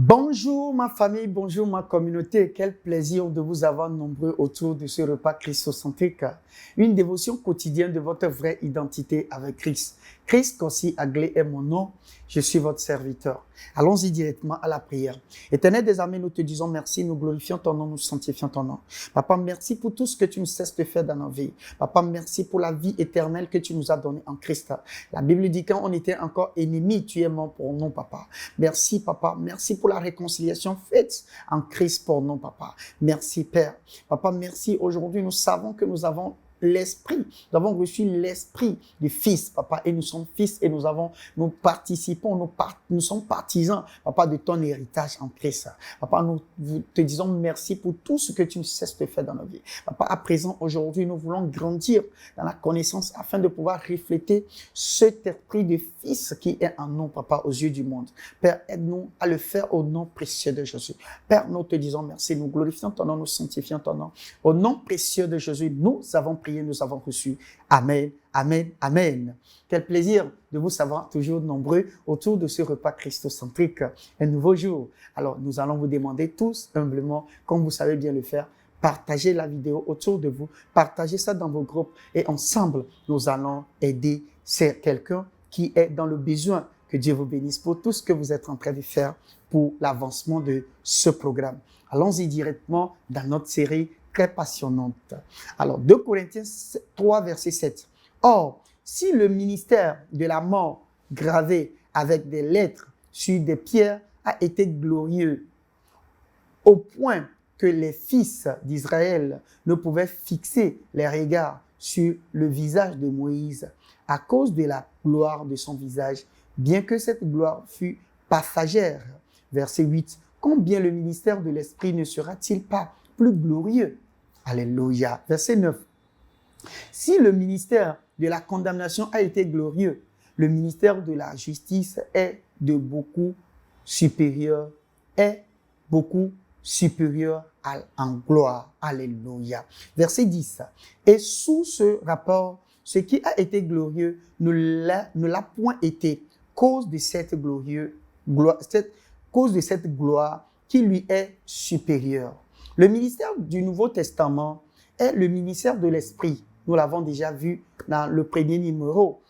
Bonjour ma famille, bonjour ma communauté. Quel plaisir de vous avoir nombreux autour de ce repas christocentrique. Une dévotion quotidienne de votre vraie identité avec Christ. Christ Kossi Aglé est mon nom. Je suis votre serviteur. Allons-y directement à la prière. Éternel des armées, nous te disons merci, nous glorifions ton nom, nous sanctifions ton nom. Papa, merci pour tout ce que tu ne cesses de faire dans nos vies. Papa, merci pour la vie éternelle que tu nous as donnée en Christ. La Bible dit quand on était encore ennemis, tu es mort pour nous, Papa. Merci, Papa. Merci pour la réconciliation faite en Christ pour nous, Papa. Merci, Père. Papa, merci. Aujourd'hui, nous savons que nous avons l'esprit. Nous avons reçu l'esprit du Fils, Papa, et nous sommes fils et nous participons, nous sommes partisans, Papa, de ton héritage en Christ. Papa, nous te disons merci pour tout ce que tu ne cesses de faire dans nos vies. Papa, à présent, aujourd'hui, nous voulons grandir dans la connaissance afin de pouvoir refléter cet esprit de Fils qui est en nous, Papa, aux yeux du monde. Père, aide-nous à le faire au nom précieux de Jésus. Père, nous te disons merci, nous glorifions ton nom, nous sanctifions ton nom. Au nom précieux de Jésus, nous avons prié, nous avons reçu. Amen, amen, amen. Quel plaisir de vous savoir toujours nombreux autour de ce repas christocentrique, un nouveau jour. Alors, nous allons vous demander tous humblement, comme vous savez bien le faire, partagez la vidéo autour de vous, partagez ça dans vos groupes et ensemble, nous allons aider quelqu'un qui est dans le besoin. Que Dieu vous bénisse pour tout ce que vous êtes en train de faire pour l'avancement de ce programme. Allons-y directement dans notre série très passionnante. Alors, 2 Corinthiens 3, verset 7. Or, si le ministère de la mort gravé avec des lettres sur des pierres a été glorieux, au point que les fils d'Israël ne pouvaient fixer les regards sur le visage de Moïse à cause de la gloire de son visage, bien que cette gloire fût passagère. Verset 8. Combien le ministère de l'Esprit ne sera-t-il pas plus glorieux? Alléluia. Verset 9. Si le ministère de la condamnation a été glorieux, le ministère de la justice est beaucoup supérieur en gloire. Alléluia. Verset 10. Et sous ce rapport, ce qui a été glorieux ne l'a point été, cause de cette gloire qui lui est supérieure. Le ministère du Nouveau Testament est le ministère de l'Esprit. Nous l'avons déjà vu dans le premier numéro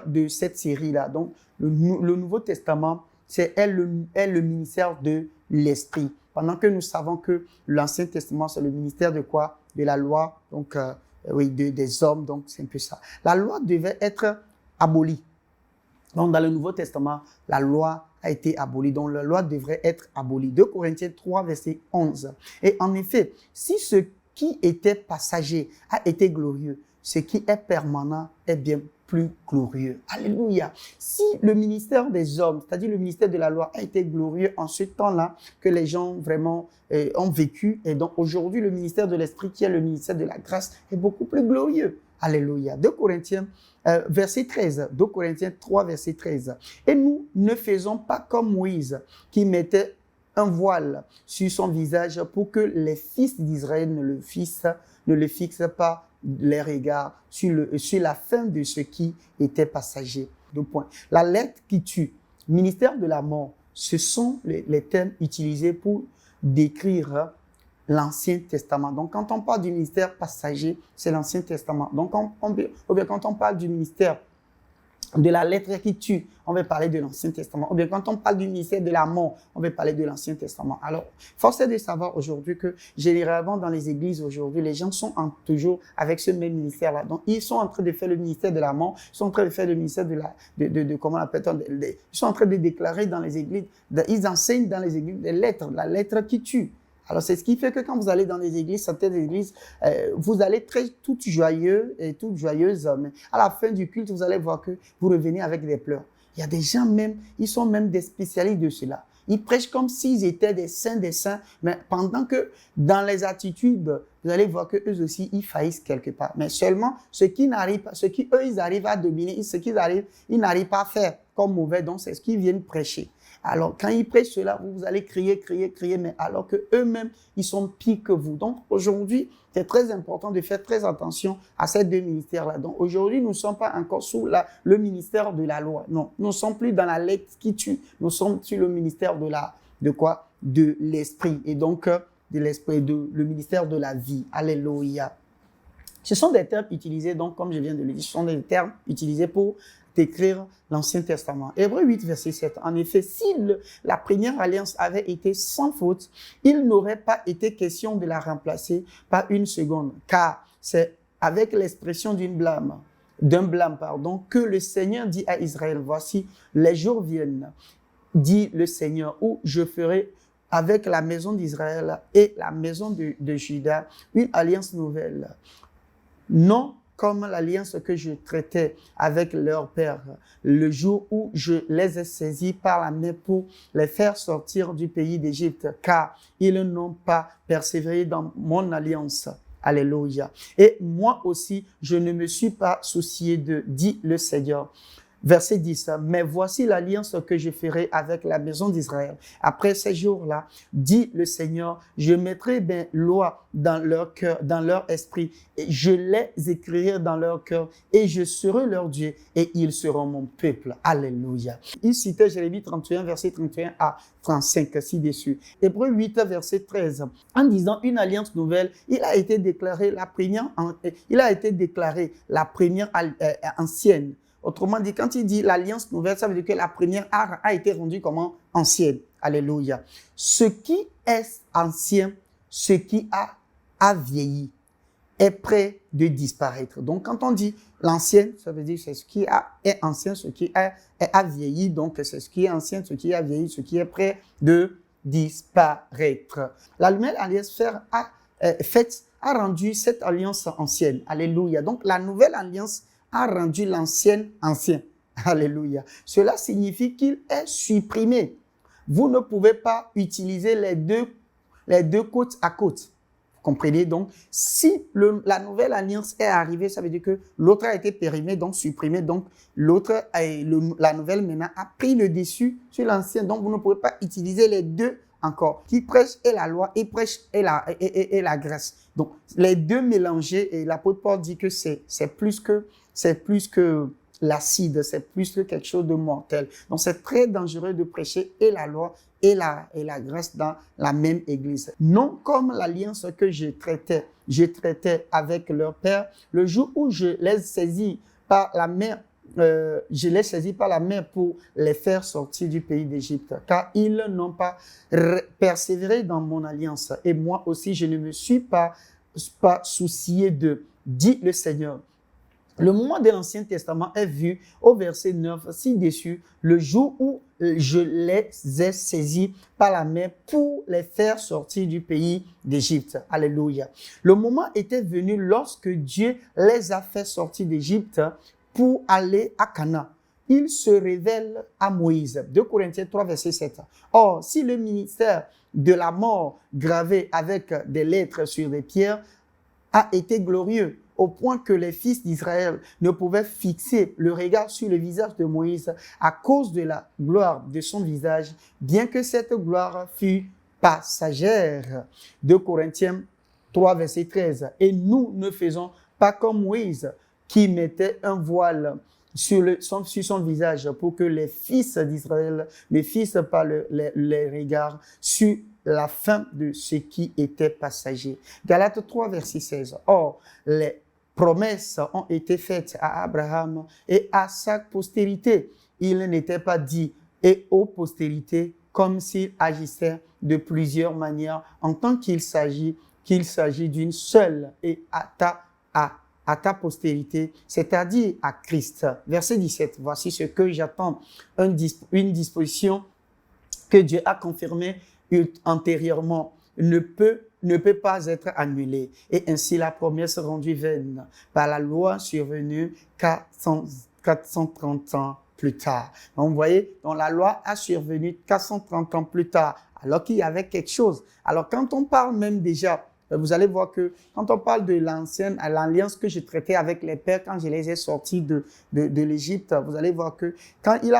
de cette série-là. Donc, le Nouveau Testament est le ministère de l'Esprit. Pendant que nous savons que l'Ancien Testament, c'est le ministère de quoi? De la loi, donc des hommes, donc c'est un peu ça. La loi devait être abolie. Donc, dans le Nouveau Testament, la loi a été abolie. Donc, la loi devrait être abolie. 2 Corinthiens 3, verset 11. Et en effet, si ce qui était passager a été glorieux, ce qui est permanent est bien plus glorieux. Alléluia. Si le ministère des hommes, c'est-à-dire le ministère de la loi, a été glorieux en ce temps-là que les gens vraiment ont vécu, et donc aujourd'hui, le ministère de l'Esprit, qui est le ministère de la grâce, est beaucoup plus glorieux. Alléluia. 2 Corinthiens, verset 13. 2 Corinthiens 3, verset 13. Et nous ne faisons pas comme Moïse, qui mettait un voile sur son visage pour que les fils d'Israël ne le fixent pas les regards sur la fin de ce qui était passager. 2 points. La lettre qui tue, ministère de la mort, ce sont les termes utilisés pour décrire l'Ancien Testament. Donc, quand on parle du ministère passager, c'est l'Ancien Testament. Donc, ou bien quand on parle du ministère de la lettre qui tue, on va parler de l'Ancien Testament. Ou bien quand on parle du ministère de la mort, on va parler de l'Ancien Testament. Alors, force est de savoir aujourd'hui que généralement dans les églises aujourd'hui, les gens sont toujours avec ce même ministère-là. Donc, ils sont en train de faire le ministère de la mort, ils sont en train de faire le ministère comment on appelle-t-on, ils sont en train de déclarer dans les églises, ils enseignent dans les églises des lettres, la lettre qui tue. Alors, c'est ce qui fait que quand vous allez dans les églises, certaines églises, vous allez toutes joyeux et toutes joyeuses, mais à la fin du culte, vous allez voir que vous revenez avec des pleurs. Il y a des gens même, ils sont même des spécialistes de cela. Ils prêchent comme s'ils étaient des saints, mais pendant que dans les attitudes, vous allez voir que eux aussi, ils faillissent quelque part. Mais seulement ce qui eux, ils arrivent à dominer, ils n'arrivent pas à faire comme mauvais, donc c'est ce qu'ils viennent prêcher. Alors, quand ils prêchent cela, vous allez crier, mais alors que eux-mêmes, ils sont pires que vous. Donc, aujourd'hui, c'est très important de faire très attention à ces deux ministères-là. Donc, aujourd'hui, nous ne sommes pas encore sous le ministère de la loi. Non, nous ne sommes plus dans la lettre qui tue. Nous sommes sur le ministère de de quoi? De l'esprit. Et donc, de l'esprit, le ministère de la vie. Alléluia. Ce sont des termes utilisés, donc, comme je viens de le dire, ce sont des termes utilisés pour décrire l'Ancien Testament. Hébreux 8, verset 7. En effet, si la première alliance avait été sans faute, il n'aurait pas été question de la remplacer par une seconde, car c'est avec l'expression d'un blâme, que le Seigneur dit à Israël, voici, les jours viennent, dit le Seigneur, où je ferai avec la maison d'Israël et la maison de Juda une alliance nouvelle. Non comme l'alliance que je traitais avec leur père, le jour où je les ai saisis par la main pour les faire sortir du pays d'Égypte, car ils n'ont pas persévéré dans mon alliance. Alléluia. Et moi aussi, je ne me suis pas soucié d'eux, dit le Seigneur. Verset 10, mais voici l'alliance que je ferai avec la maison d'Israël. Après ces jours-là, dit le Seigneur, je mettrai mes lois dans leur cœur, dans leur esprit, et je les écrirai dans leur cœur, et je serai leur Dieu, et ils seront mon peuple. Alléluia. Il citait Jérémie 31, verset 31 à 35, ci-dessus. Hébreux 8, verset 13. En disant une alliance nouvelle, il a été déclaré la première ancienne. Autrement dit, quand il dit l'alliance nouvelle, ça veut dire que la première a été rendue comment? Ancienne. Alléluia. Ce qui est ancien, ce qui a vieilli, est prêt de disparaître. Donc, quand on dit l'ancienne, ça veut dire c'est ce qui est ancien, ce qui a vieilli. Donc, c'est ce qui est ancien, ce qui a vieilli, ce qui est prêt de disparaître. La nouvelle alliance faite a rendu cette alliance ancienne. Alléluia. Donc, la nouvelle alliance a rendu l'ancienne ancien. Alléluia. Cela signifie qu'il est supprimé. Vous ne pouvez pas utiliser les deux côte à côte. Vous comprenez? Donc, si la nouvelle alliance est arrivée, ça veut dire que l'autre a été périmé, donc supprimé. Donc, la nouvelle maintenant a pris le dessus sur l'ancien. Donc, vous ne pouvez pas utiliser les deux encore. Qui prêche est la loi, et prêche est la grâce. Donc, les deux mélangés, et l'apôtre Paul dit que c'est plus que l'acide, c'est plus que quelque chose de mortel. Donc, c'est très dangereux de prêcher et la loi et la grâce dans la même église. Non comme l'alliance que je traitais avec leur père, le jour où je les saisis par la main pour les faire sortir du pays d'Égypte, car ils n'ont pas persévéré dans mon alliance. Et moi aussi, je ne me suis pas soucié d'eux, dit le Seigneur. Le moment de l'Ancien Testament est vu au verset 9 ci-dessus, le jour où je les ai saisis par la main pour les faire sortir du pays d'Égypte. Alléluia. Le moment était venu lorsque Dieu les a fait sortir d'Égypte pour aller à Canaan. Il se révèle à Moïse. 2 Corinthiens 3, verset 7. Or, si le ministère de la mort gravé avec des lettres sur des pierres a été glorieux, au point que les fils d'Israël ne pouvaient fixer le regard sur le visage de Moïse à cause de la gloire de son visage, bien que cette gloire fût passagère. 2 Corinthiens 3, verset 13. Et nous ne faisons pas comme Moïse, qui mettait un voile sur son visage pour que les fils d'Israël ne fixent pas les regards sur la fin de ce qui était passager. Galates 3, verset 16. Or, les promesses ont été faites à Abraham et à sa postérité. Il n'était pas dit et aux postérités comme s'il agissait de plusieurs manières en tant qu'il s'agit d'une seule et à ta postérité, c'est-à-dire à Christ. Verset 17, voici ce que j'attends, une disposition que Dieu a confirmée antérieurement ne peut pas être annulée. Et ainsi la promesse rendue vaine par la loi survenue 430 ans plus tard. Donc, vous voyez, donc la loi a survenu 430 ans plus tard, alors qu'il y avait quelque chose. Alors quand on parle même déjà, vous allez voir que quand on parle de l'alliance que je traitais avec les pères, quand je les ai sortis de l'Égypte, vous allez voir que quand Dieu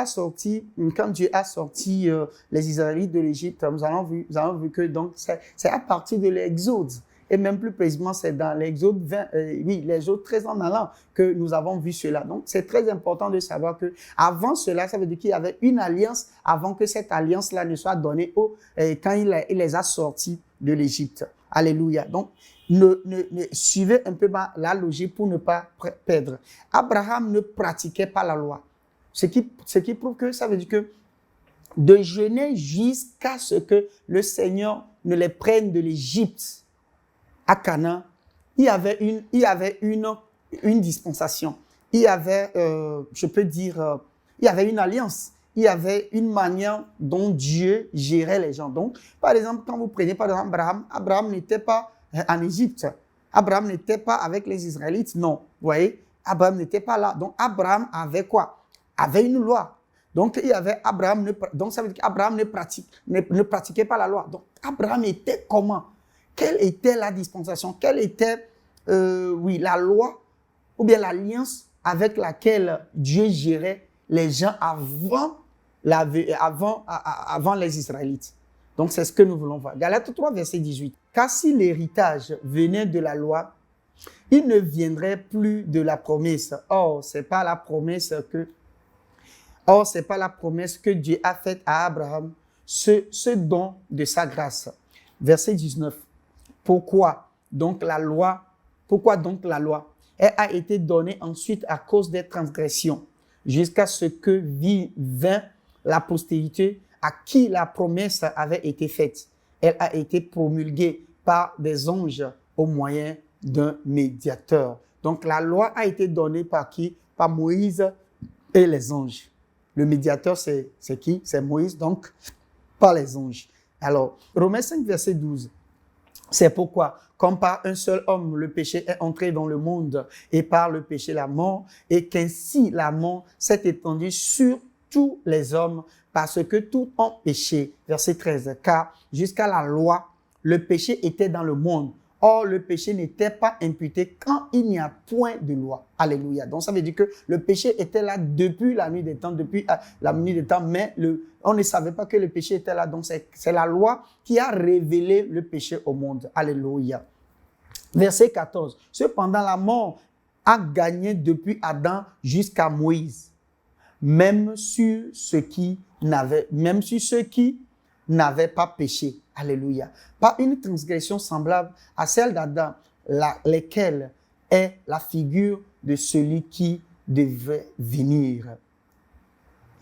a sorti les Israélites de l'Égypte, nous avons vu que donc c'est à partir de l'Exode. et même plus précisément, c'est dans l'Exode 20, l'Exode 13 en allant que nous avons vu cela. Donc, c'est très important de savoir que avant cela, ça veut dire qu'il y avait une alliance avant que cette alliance-là ne soit donnée quand il les a sortis de l'Égypte. Alléluia. Donc, suivez un peu la logique pour ne pas perdre. Abraham ne pratiquait pas la loi. Ce qui prouve que ça veut dire que de jeûner jusqu'à ce que le Seigneur ne les prenne de l'Égypte à Canaan, il y avait une dispensation. Il y avait, il y avait une alliance. Il y avait une manière dont Dieu gérait les gens. Donc, par exemple, quand vous prenez par exemple Abraham n'était pas en Égypte. Abraham n'était pas avec les Israélites. Non, vous voyez, Abraham n'était pas là. Donc, Abraham avait quoi? Avait une loi. Donc, il y avait donc ça veut dire qu'Abraham ne pratiquait pas la loi. Donc, Abraham était comment? Quelle était la dispensation? Quelle était, la loi ou bien l'alliance avec laquelle Dieu gérait les gens avant les Israélites? Donc, c'est ce que nous voulons voir. Galates 3, verset 18. Car si l'héritage venait de la loi, il ne viendrait plus de la promesse. Or, c'est pas la promesse que Dieu a faite à Abraham, ce don de sa grâce. Verset 19. Pourquoi donc la loi? Elle a été donnée ensuite à cause des transgressions, jusqu'à ce que vint la postérité à qui la promesse avait été faite. Elle a été promulguée par des anges au moyen d'un médiateur. Donc la loi a été donnée par qui? Par Moïse et les anges. Le médiateur, c'est qui? C'est Moïse, donc par les anges. Alors, Romains 5, verset 12. C'est pourquoi, comme par un seul homme, le péché est entré dans le monde, et par le péché la mort, et qu'ainsi la mort s'est étendue sur tous les hommes, parce que tous ont péché. Verset 13. Car jusqu'à la loi, le péché était dans le monde. Or, le péché n'était pas imputé quand il n'y a point de loi. Alléluia. Donc, ça veut dire que le péché était là depuis la nuit des temps, mais on ne savait pas que le péché était là. Donc, c'est la loi qui a révélé le péché au monde. Alléluia. Verset 14. Cependant, la mort a gagné depuis Adam jusqu'à Moïse, même sur ceux qui n'avaient pas péché. Alléluia. Pas une transgression semblable à celle d'Adam, laquelle est la figure de celui qui devait venir.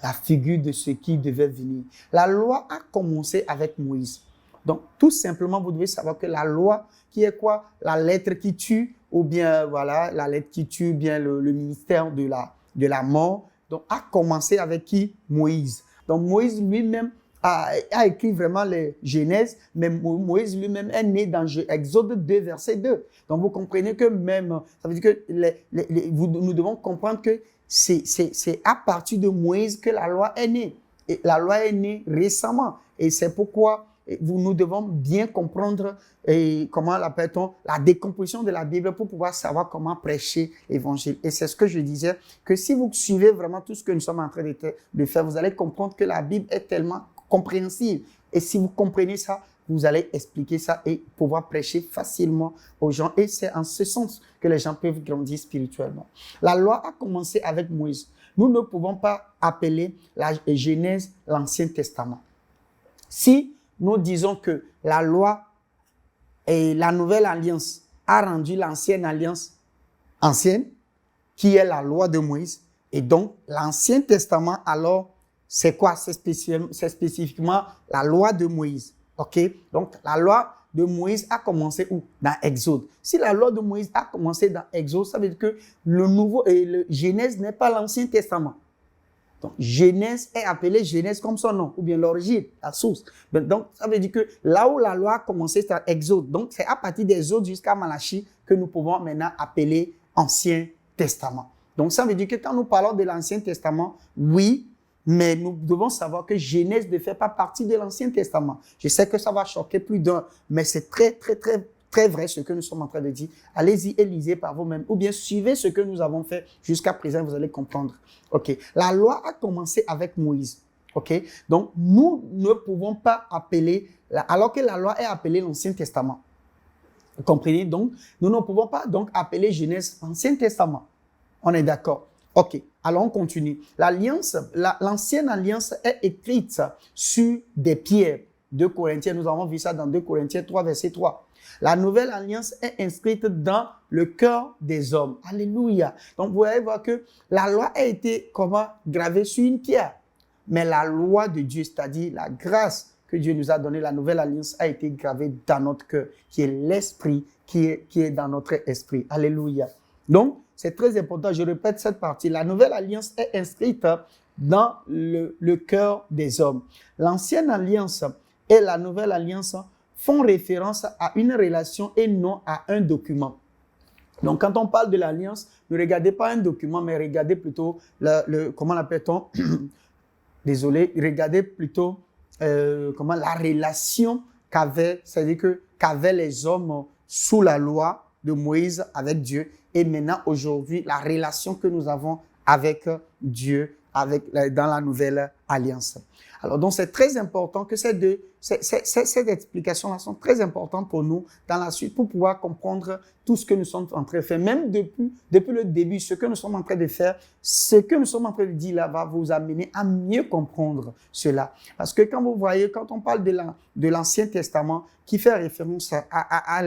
La figure de ce qui devait venir. La loi a commencé avec Moïse. Donc, tout simplement, vous devez savoir que la loi, qui est quoi? La lettre qui tue, ou bien, voilà, la lettre qui tue, bien le ministère de la mort. Donc, a commencé avec qui? Moïse. Donc, Moïse lui-même a écrit vraiment les Genèse, mais Moïse lui-même est né dans Exode 2, verset 2. Donc, vous comprenez que même, ça veut dire que nous devons comprendre que c'est à partir de Moïse que la loi est née. Et la loi est née récemment. Et c'est pourquoi nous devons bien comprendre comment l'appelle-t-on, la décomposition de la Bible pour pouvoir savoir comment prêcher l'évangile. Et c'est ce que je disais, que si vous suivez vraiment tout ce que nous sommes en train de faire, vous allez comprendre que la Bible est tellement compréhensible. Et si vous comprenez ça, vous allez expliquer ça et pouvoir prêcher facilement aux gens. Et c'est en ce sens que les gens peuvent grandir spirituellement. La loi a commencé avec Moïse. Nous ne pouvons pas appeler la Genèse l'Ancien Testament. Si nous disons que la loi et la nouvelle alliance a rendu l'ancienne alliance ancienne, qui est la loi de Moïse, et donc l'Ancien Testament, alors, c'est quoi? C'est spécifiquement la loi de Moïse. OK? Donc, la loi de Moïse a commencé où? Dans Exode. Si la loi de Moïse a commencé dans Exode, ça veut dire que le Genèse n'est pas l'Ancien Testament. Donc, Genèse est appelée Genèse comme son nom, ou bien l'origine, la source. Donc, ça veut dire que là où la loi a commencé, c'est Exode. Donc, c'est à partir d'Exode jusqu'à Malachie que nous pouvons maintenant appeler Ancien Testament. Donc, ça veut dire que quand nous parlons de l'Ancien Testament, oui, mais nous devons savoir que Genèse ne fait pas partie de l'Ancien Testament. Je sais que ça va choquer plus d'un, mais c'est très, très, très, très vrai ce que nous sommes en train de dire. Allez-y et lisez par vous-même, ou bien suivez ce que nous avons fait jusqu'à présent, vous allez comprendre. OK. La loi a commencé avec Moïse. OK. Donc, nous ne pouvons pas appeler, alors que la loi est appelée l'Ancien Testament. Vous comprenez? Donc, nous ne pouvons pas donc appeler Genèse Ancien Testament. On est d'accord? Ok, alors on continue. L'ancienne alliance est écrite sur des pierres. 2 Corinthiens, nous avons vu ça dans 2 Corinthiens 3, verset 3. La nouvelle alliance est inscrite dans le cœur des hommes. Alléluia. Donc, vous allez voir que la loi a été comment gravée sur une pierre. Mais la loi de Dieu, c'est-à-dire la grâce que Dieu nous a donnée, la nouvelle alliance a été gravée dans notre cœur, qui est l'esprit, qui est dans notre esprit. Alléluia. Donc, c'est très important, je répète cette partie. La nouvelle alliance est inscrite dans le cœur des hommes. L'ancienne alliance et la nouvelle alliance font référence à une relation et non à un document. Donc, quand on parle de l'alliance, ne regardez pas un document, mais regardez plutôt comment l'appelle-t-on? Désolé, regardez plutôt la relation qu'avaient les hommes sous la loi de Moïse avec Dieu, et maintenant aujourd'hui la relation que nous avons avec Dieu dans la nouvelle alliance. Alors donc c'est très important que ces explications-là sont très importantes pour nous dans la suite pour pouvoir comprendre tout ce que nous sommes en train de faire. Même depuis le début, ce que nous sommes en train de faire, ce que nous sommes en train de dire là va vous amener à mieux comprendre cela. Parce que quand vous voyez, quand on parle de l'Ancien Testament qui fait référence à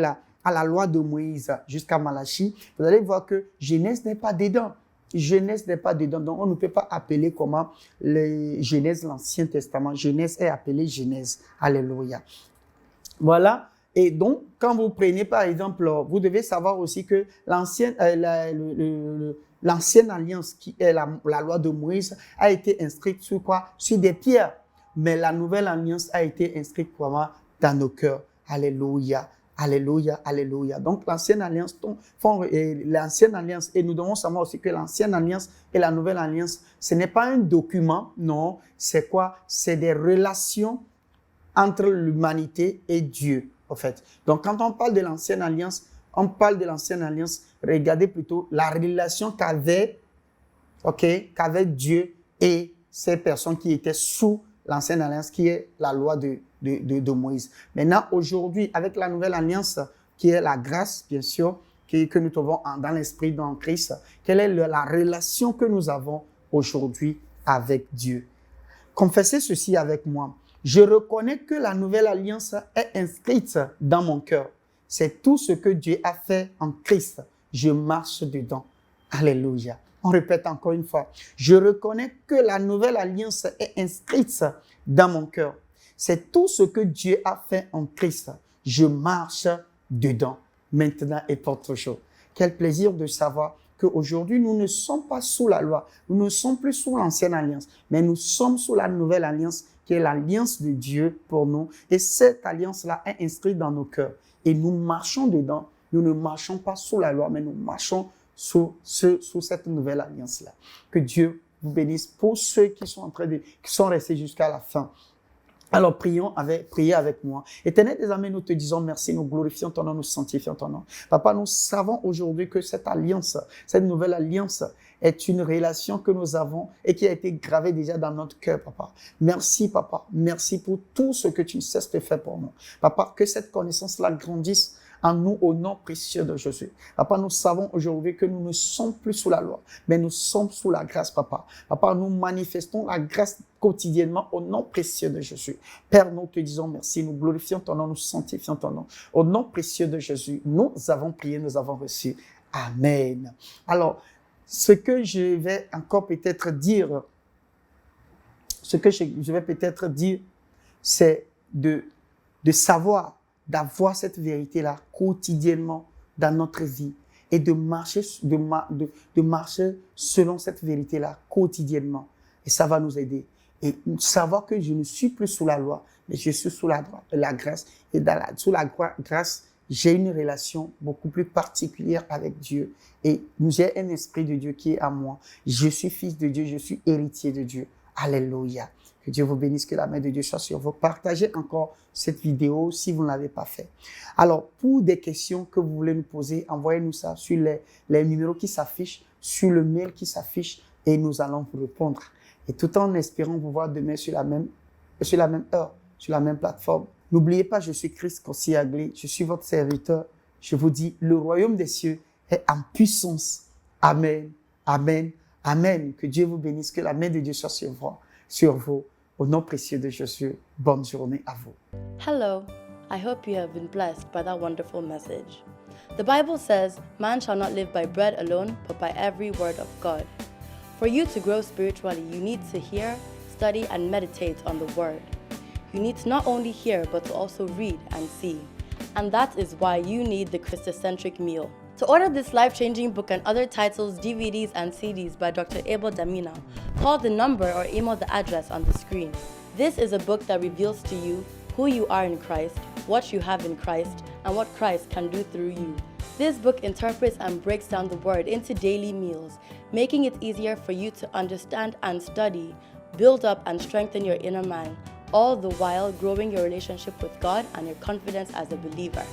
la loi de Moïse jusqu'à Malachie, vous allez voir que Genèse n'est pas dedans. Genèse n'est pas dedans. Donc, on ne peut pas appeler comment Genèse, l'Ancien Testament. Genèse est appelé Genèse. Alléluia. Voilà. Et donc, quand vous prenez, par exemple, vous devez savoir aussi que l'ancienne alliance, qui est la loi de Moïse, a été inscrite sur quoi? Sur des pierres. Mais la nouvelle alliance a été inscrite comment? Dans nos cœurs. Alléluia. Alléluia, alléluia. Donc, l'ancienne alliance, et nous devons savoir aussi que l'ancienne alliance et la nouvelle alliance, ce n'est pas un document, non. C'est quoi? C'est des relations entre l'humanité et Dieu, en fait. Donc, quand on parle de l'ancienne alliance, regardez plutôt la relation qu'avait Dieu et ces personnes qui étaient sous l'ancienne alliance, qui est la loi de Moïse. Maintenant, aujourd'hui, avec la nouvelle alliance, qui est la grâce, bien sûr, que nous trouvons dans l'esprit, dans Christ, quelle est la relation que nous avons aujourd'hui avec Dieu? Confessez ceci avec moi. Je reconnais que la nouvelle alliance est inscrite dans mon cœur. C'est tout ce que Dieu a fait en Christ. Je marche dedans. Alléluia. On répète encore une fois. Je reconnais que la nouvelle alliance est inscrite dans mon cœur. C'est tout ce que Dieu a fait en Christ. Je marche dedans, maintenant et pour toujours. Quel plaisir de savoir qu'aujourd'hui, nous ne sommes pas sous la loi. Nous ne sommes plus sous l'ancienne alliance, mais nous sommes sous la nouvelle alliance, qui est l'alliance de Dieu pour nous. Et cette alliance-là est inscrite dans nos cœurs. Et nous marchons dedans. Nous ne marchons pas sous la loi, mais nous marchons sous cette nouvelle alliance-là. Que Dieu vous bénisse pour ceux qui sont restés jusqu'à la fin. Alors, priez avec moi. Éternel des armées, nous te disons merci, nous glorifions ton nom, nous sanctifions ton nom. Papa, nous savons aujourd'hui que cette alliance, cette nouvelle alliance est une relation que nous avons et qui a été gravée déjà dans notre cœur, papa. Merci, papa. Merci pour tout ce que tu cesses de faire pour nous. Papa, que cette connaissance-là grandisse en nous au nom précieux de Jésus. Papa, nous savons aujourd'hui que nous ne sommes plus sous la loi, mais nous sommes sous la grâce, papa. Papa, nous manifestons la grâce quotidiennement au nom précieux de Jésus. Père, nous te disons merci, nous glorifions ton nom, nous sanctifions ton nom. Au nom précieux de Jésus, nous avons prié, nous avons reçu. Amen. Alors, ce que je vais encore peut-être dire, c'est de savoir, d'avoir cette vérité-là quotidiennement dans notre vie et de marcher selon cette vérité-là quotidiennement. Et ça va nous aider. Et savoir que je ne suis plus sous la loi, mais je suis sous la grâce. Et sous la grâce, j'ai une relation beaucoup plus particulière avec Dieu. Et j'ai un esprit de Dieu qui est à moi. Je suis fils de Dieu, je suis héritier de Dieu. Alléluia. Que Dieu vous bénisse, que la main de Dieu soit sur vous. Partagez encore cette vidéo si vous ne l'avez pas fait. Alors, pour des questions que vous voulez nous poser, envoyez-nous ça sur les numéros qui s'affichent, sur le mail qui s'affiche et nous allons vous répondre. Et tout en espérant vous voir demain sur la même heure, sur la même plateforme. N'oubliez pas, je suis Chris Kosiagli, je suis votre serviteur. je vous dis, le royaume des cieux est en puissance. Amen, amen, amen. Que Dieu vous bénisse, que la main de Dieu soit sur vous. Au nom précieux de Jésus, bonne journée à vous. Hello, I hope you have been blessed by that wonderful message. The Bible says, man shall not live by bread alone, but by every word of God. For you to grow spiritually, you need to hear, study, and meditate on the Word. You need to not only hear, but to also read and see. And that is why you need the Christocentric meal. To order this life-changing book and other titles, DVDs, and CDs by Dr. Abel Damina, call the number or email the address on the screen. This is a book that reveals to you who you are in Christ, what you have in Christ, and what Christ can do through you. This book interprets and breaks down the Word into daily meals, making it easier for you to understand and study, build up and strengthen your inner man, all the while growing your relationship with God and your confidence as a believer.